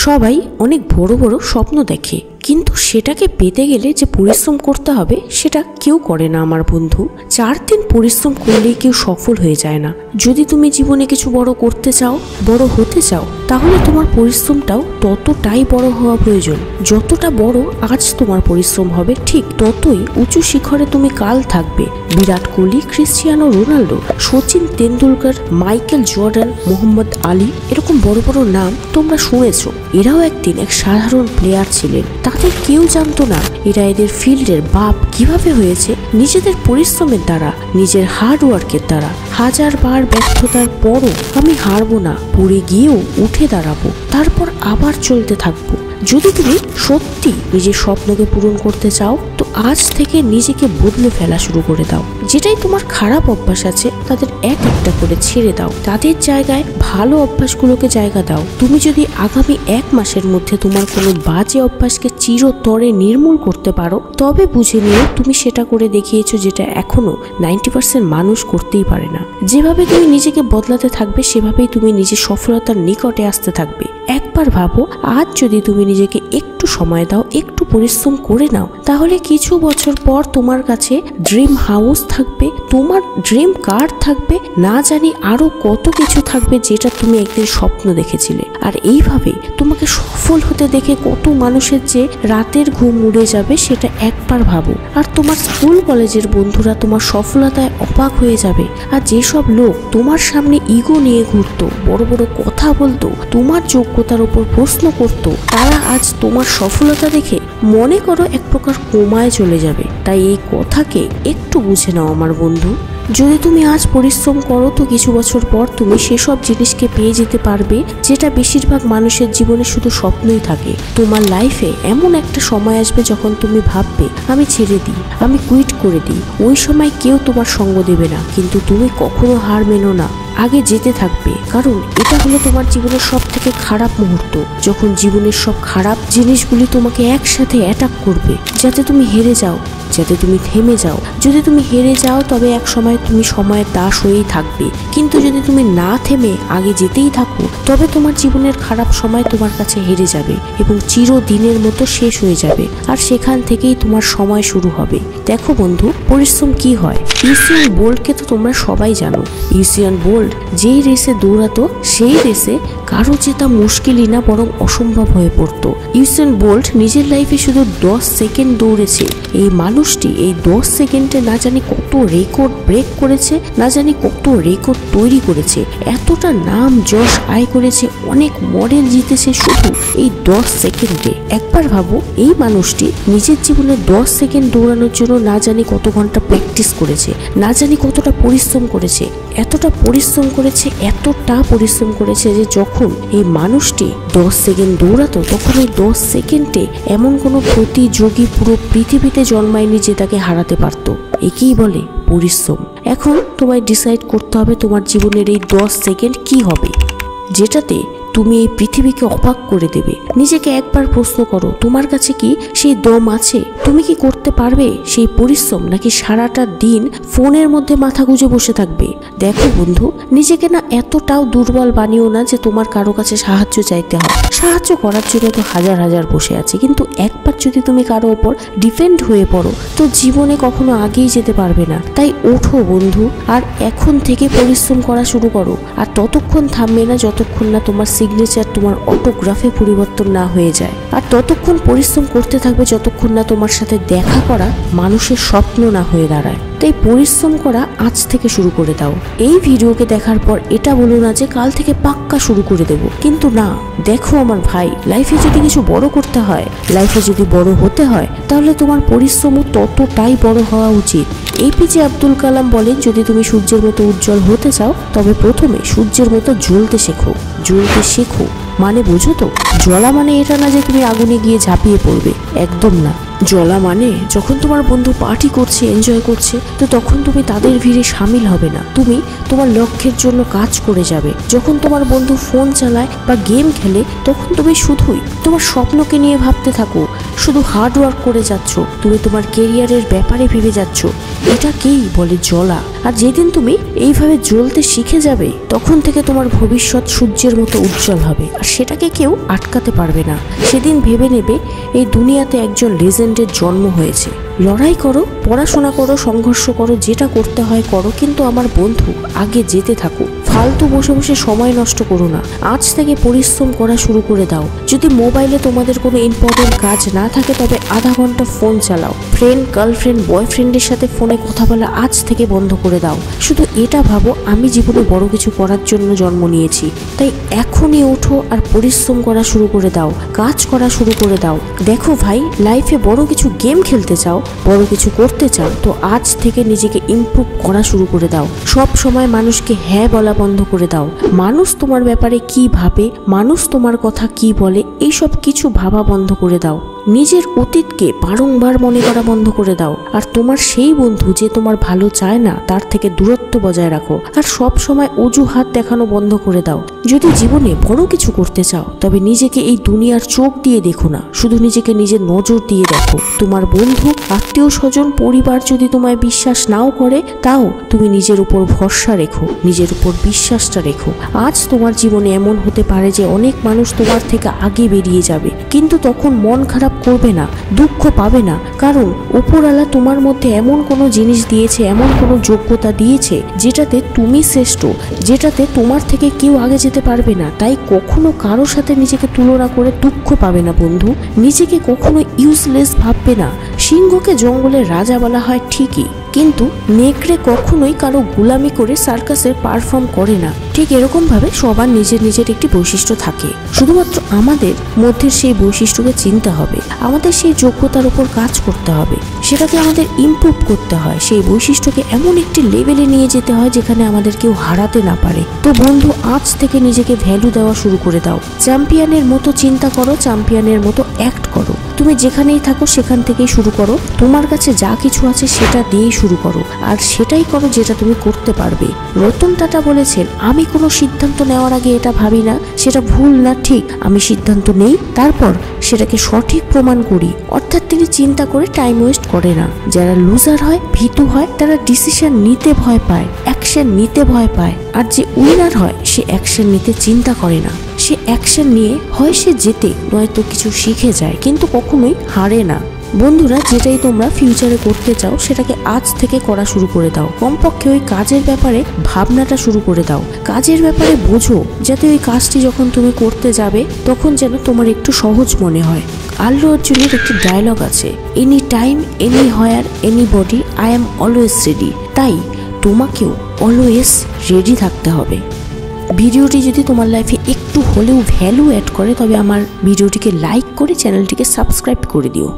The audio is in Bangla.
সবাই অনেক বড় বড় স্বপ্ন দেখে, কিন্তু সেটাকে পেতে গেলে যে পরিশ্রম করতে হবে সেটা কেউ করে না আমার বন্ধু। 4 দিন পরিশ্রম করলেই কেউ সফল হয়ে যায় না। যদি তুমি জীবনে কিছু বড় করতে চাও, বড় হতে চাও, তাহলে তোমার পরিশ্রমটাও ততটাই বড় হওয়া প্রয়োজন। যতটা বড় আজ তোমার পরিশ্রম হবে, ঠিক ততই উঁচু শিখরে তুমি কাল থাকবে। Virat Kohli, Cristiano Ronaldo, Sachin Tendulkar, Michael Jordan, Muhammad Ali, এরকম বড় বড় নাম তোমরা শুনেছো। এরাও একদিন এক সাধারণ প্লেয়ার ছিলেন। তাদের কেউ জানতো না এরা এদের ফিল্ডের বাপ কিভাবে হয়েছে। নিজেদের পরিশ্রমের দ্বারা, নিজের হার্ডওয়ার্কের দ্বারা। হাজার বার ব্যর্থতার পরও আমি হারবো না, পড়ে গিয়েও উঠে দাঁড়াবো, তারপর আবার চলতে থাকবো। যদি তুমি সত্যি নিজের স্বপ্নকে পূরণ করতে চাও, তো আজ থেকে নিজেকে বদলে ফেলা শুরু করে দাও। যেটাই তোমার খারাপ অভ্যাস আছে তাদের এক একটা করে ছেড়ে দাও, তাদের জায়গায় ভালো অভ্যাসগুলোকে জায়গা দাও। তুমি যদি আগামী 1 মাসের মধ্যে তোমার কোনো বাজে অভ্যাসকে চিরতরে নির্মূল করতে পারো, তবে বুঝে নিও তুমি সেটা করে দেখিয়েছো, যেটা এখনো 90% মানুষ করতেই পারে না। যেভাবে তুমি নিজেকে বদলাতে থাকবে, সেভাবেই তুমি নিজের সফলতার নিকটে আসতে থাকবে। একবার ভাবো, আজ যদি তুমি নিজেকে একটু সময় দাও, একটু পরিশ্রম করে নাও, তাহলে কিছু বছর পর তোমার কাছে ড্রিম হাউস থাকবে, তোমার ড্রিম কার থাকবে, না জানি আরো কত কিছু থাকবে যেটা তুমি একদিন স্বপ্ন দেখেছিলে। আর এইভাবে তোমাকে সফল হতে দেখে কত মানুষের যে রাতের ঘুম উড়ে যাবে, সেটা একবার ভাবো। আর তোমার স্কুল কলেজের বন্ধুরা তোমার সফলতায় অবাক হয়ে যাবে। আর যেসব লোক তোমার সামনে ইগো নিয়ে ঘুরতো, বড় বড় কথা বলতো, তোমার যোগ্যতার উপর প্রশ্ন করতো, তারা আজ তোমার সফলতা দেখে মনে করো এক প্রকার কোমায় চলে যাবে। তাই এই কথাকে একটু বুঝে নাও আমার বন্ধু। যদি তুমি আজ পরিশ্রম করো, তো কিছু বছর পর তুমি সেসব জিনিসকে পেয়ে যেতে পারবে যেটা বেশিরভাগ মানুষের জীবনে শুধু স্বপ্নই থাকে। তোমার লাইফে এমন একটা সময় আসবে যখন তুমি ভাববে আমি ছেড়ে দিই, আমি কুইট করে দিই। ওই সময় কেউ তোমার সঙ্গ দেবে না, কিন্তু তুমি কখনো হার মেনো না, আগে যেতে থাকবে। কারণ এটা হলো তোমার জীবনের সব থেকে খারাপ মুহূর্ত, যখন জীবনের সব খারাপ জিনিসগুলি তোমাকে একসাথে অ্যাটাক করবে, যাতে তুমি হেরে যাও, যাতে তুমি থেমে যাও। যদি তুমি হেরে যাও, তবে এক সময় তুমি সময়ের দাস হয়েই থাকবে। কিন্তু যদি তুমি না থেমে আগে যেতেই থাকো, তবে তোমার জীবনের খারাপ সময় তোমার কাছে হেরে যাবে এবং চিরদিনের মতো শেষ হয়ে যাবে। আর সেখান থেকেই তোমার সময় শুরু হবে। দেখো বন্ধু, পরিশ্রম কি হয়। ইউসেইন বোল্টকে তো তোমরা সবাই জানো। ইউসেইন বোল্ট যেই রেসে দৌড়াতো, সেই রেসে কারো জেতা মুশকিলই না, বরং অসম্ভব হয়ে পড়তো। ইউসেইন বোল্ট নিজের লাইফে শুধু 10 সেকেন্ড দৌড়েছে। এই মানুষটি এই 10 সেকেন্ডে না জানি কত রেকর্ড ব্রেক করেছে, না জানি কত রেকর্ড তৈরি করেছে, এতটা নাম যশ আয় করেছে, অনেক মডেল জিতেছে শুধু এই 10 সেকেন্ডে। একবার ভাবো, এই মানুষটি নিজের জীবনে 10 সেকেন্ড দৌড়ানোর জন্য না জানি কত ঘন্টা প্র্যাকটিস করেছে, না জানি কতটা পরিশ্রম করেছে। এতটা পরিশ্রম করেছে যে যখন এই মানুষটি 10 সেকেন্ড দৌড়াতো, তখন এই 10 সেকেন্ডে এমন কোনো প্রতিযোগী পুরো পৃথিবীতে জন্মায়নি যে তাকে হারাতে পারতো। একেই বলে পরিশ্রম। এখন তোমায় ডিসাইড করতে হবে তোমার জীবনের এই 10 সেকেন্ড কি হবে, যেটাতে তুমি এই পৃথিবীকে অবাক করে দেবে। নিজেকে একবার প্রশ্ন করো, তোমার কাছে কি সেই দম আছে? তুমি কি করতে পারবে সেই পরিশ্রম, নাকি সারাটা দিন ফোনের মধ্যে মাথা গুঁজে বসে থাকবে? দেখো বন্ধু, নিজেকে না এতটাও দুর্বল বানিও না যে তোমার কারো কাছে সাহায্য চাইতে হয়। সাহায্য করার জন্য তো হাজার হাজার বসে আছে, কিন্তু একবার যদি তুমি কারো ওপর ডিপেন্ড হয়ে পড়ো, তো জীবনে কখনো আগেই যেতে পারবে না। তাই ওঠো বন্ধু, আর এখন থেকে পরিশ্রম করা শুরু করো। আর ততক্ষণ থামবে না যতক্ষণ না তোমার সিগনেচার তোমার অটোগ্রাফে পরিবর্তন না হয়ে যায়। আর ততক্ষণ পরিশ্রম করতে থাকবে যতক্ষণ না তোমার সাথে দেখা করা মানুষের স্বপ্ন না হয়ে দাঁড়ায়। তাই পরিশ্রম করা আজ থেকে শুরু করে দাও। এই ভিডিওকে দেখার পর এটা বলো না যে কাল থেকে পাক্কা শুরু করে দেব, কিন্তু না। দেখো আমার ভাই, লাইফে যদি কিছু বড় করতে হয়, লাইফে যদি বড় হতে হয়, তাহলে তোমার পরিশ্রমও ততটাই বড় হওয়া উচিত। এপিজে আব্দুল কালাম বলেন, যদি তুমি সূর্যের মতো উজ্জ্বল হতে চাও, তবে প্রথমে সূর্যের মতো জ্বলতে শেখো। জ্বলতে শেখো মানে বুঝো তো, জ্বলা মানে এটা না যে তুমি আগুনে গিয়ে ঝাঁপিয়ে পড়বে, একদম না। জ্বলা মানে যখন তোমার বন্ধু পার্টি করছে, এনজয় করছে, তো তখন তুমি তাদের ভিড়ে সামিল হবে না, তুমি তোমার লক্ষ্যের জন্য কাজ করে যাবে। যখন তোমার বন্ধু ফোন চালায় বা গেম খেলে, তখন তুমি শুধুই তোমার স্বপ্নকে নিয়ে ভাবতে থাকো। শুধু হার্ড ওয়ার্ক করে যাচ্ছ, তুমি তোমার কেরিয়ারের ব্যাপারে ভেবে যাচ্ছ, এটাকেই বলে জ্বলা। আর যেদিন তুমি এইভাবে জ্বলতে শিখে যাবে, তখন থেকে তোমার ভবিষ্যৎ সূর্যের মতো উজ্জ্বল হবে, আর সেটাকে কেউ আটকাতে পারবে না। সেদিন ভেবে নেবে এই দুনিয়াতে একজন লেজেন্ডের জন্ম হয়েছে। লড়াই করো, পড়াশোনা করো, সংঘর্ষ করো, যেটা করতে হয় করো, কিন্তু আমার বন্ধু আগে যেতে থাকো। ফালতু বসে বসে সময় নষ্ট করো না। আজ থেকে পরিশ্রম করা শুরু করে দাও। যদি মোবাইলে তোমাদের কোনো ইম্পর্টেন্ট কাজ না থাকে, তবে আধা ঘন্টা ফোন চালাও। ফ্রেন্ড, গার্লফ্রেন্ড, বয়ফ্রেন্ডের সাথে ফোনে কথা বলা আজ থেকে বন্ধ করে দাও। শুধু এটা ভাবো, আমি জীবনে বড় কিছু করার জন্য জন্ম নিয়েছি, তাই এখনই ওঠো আর পরিশ্রম করা শুরু করে দাও, কাজ করা শুরু করে দাও। দেখো ভাই, লাইফে বড় কিছু গেম খেলতে চাও, বড় কিছু করতে চাও, তো আজ থেকে নিজেকে ইমপ্রুভ করা শুরু করে দাও। সব সময় মানুষকে হ্যাঁ বলা বন্ধ করে দাও। মানুষ তোমার ব্যাপারে কি ভাবে, মানুষ তোমার কথা কি বলে, এইসব কিছু ভাবা বন্ধ করে দাও। নিজের অতীতকে বারংবার মনে করা বন্ধ করে দাও। আর তোমার সেই বন্ধু যে তোমার ভালো চায় না, তার থেকে দূরত্ব বজায় রাখো। আর সব সময় অজুহাত দেখানো বন্ধ করে দাও। যদি জীবনে বড় কিছু করতে চাও, তবে নিজেকে এই দুনিয়ার চোখ দিয়ে দেখো না, শুধু নিজেকে নিজের নজর দিয়ে দেখো। তোমার বন্ধু, আত্মীয় স্বজন, পরিবার যদি তোমায় বিশ্বাস নাও করে, তাও তুমি নিজের উপর ভরসা রেখো, নিজের উপর বিশ্বাসটা রেখো। আজ তোমার জীবনে এমন হতে পারে যে অনেক মানুষ তোমার থেকে আগে বেরিয়ে যাবে, কিন্তু তখন মন খারাপ করবে না, দুঃখ পাবে না, কারণ উপরওয়ালা তোমার মধ্যে এমন কোনো জিনিস দিয়েছে, এমন কোনো যোগ্যতা দিয়েছে যেটাতে তুমি শ্রেষ্ঠ, যেটাতে তোমার থেকে কেউ আগে যেতে পারবে না। তাই কখনো কারো সাথে নিজেকে তুলনা করে দুঃখ পাবে না বন্ধু। নিজেকে কখনো ইউজলেস ভাববে না। সিংহকে জঙ্গলের রাজা বলা হয় ঠিকই, কিন্তু নেকড়ে কখনোই কারো গোলামি করে সার্কাসের পারফর্ম করে না। ঠিক এরকম ভাবে সবার নিজের নিজের একটি বৈশিষ্ট্য থাকে, শুধুমাত্র আমাদের মধ্যে সেই বৈশিষ্ট্যকে চিনতে হবে, আমাদের সেই যোগ্যতার উপর কাজ করতে হবে, সেটাকে আমাদের ইমপ্রুভ করতে হয়, সেই বৈশিষ্ট্যকে এমন একটি লেভেলে নিয়ে যেতে হয় যেখানে আমাদের কেউ হারাতে না পারে। তো বন্ধু, আজ থেকে নিজেকে ভ্যালু দেওয়া শুরু করে দাও। চ্যাম্পিয়নের মতো চিন্তা করো, চ্যাম্পিয়নের মতো অ্যাক্ট করো। তুমি যেখানেই থাকো সেখান থেকেই শুরু করো। তোমার কাছে যা কিছু আছে সেটা দিয়েই শুরু করো, আর সেটাই করো যেটা তুমি করতে পারবে। রতন টাটা বলেছেন, আমি কোনো সিদ্ধান্ত নেওয়ার আগে এটা ভাবি না সেটা ভুল না ঠিক, আমি সিদ্ধান্ত নেই, তারপর সেটাকে সঠিক প্রমাণ করি। অর্থাৎ তিনি চিন্তা করে টাইম ওয়েস্ট করে না। যারা লুজার হয়, ভীতু হয়, তারা ডিসিশন নিতে ভয় পায়, অ্যাকশন নিতে ভয় পায়। আর যে উইনার হয়, সে অ্যাকশন নিতে চিন্তা করে না। সে অ্যাকশন নিয়ে হয় সে জেতে, নয়তো কিছু শিখে যায়, কিন্তু কখনোই হারে না। বন্ধুরা, যেটাই তোমরা ফিউচারে করতে চাও সেটাকে আজ থেকে করা শুরু করে দাও। কমপক্ষে ওই কাজের ব্যাপারে ভাবনাটা শুরু করে দাও। কাজের ব্যাপারে বোঝো, যাতে ওই কাজটি যখন তুমি করতে যাবে তখন যেন তোমার একটু সহজ মনে হয়। আল্লু অর্জুনের একটি ডায়লগ আছে, any time, any where, any body, I am always ready. তাই তোমাকেও অলওয়েজ রেডি থাকতে হবে। ভিডিওটি যদি তোমার লাইফে একটু হলেও ভ্যালু অ্যাড করে, তবে আমার ভিডিওটিকে লাইক করে চ্যানেলটিকে সাবস্ক্রাইব করে দিও।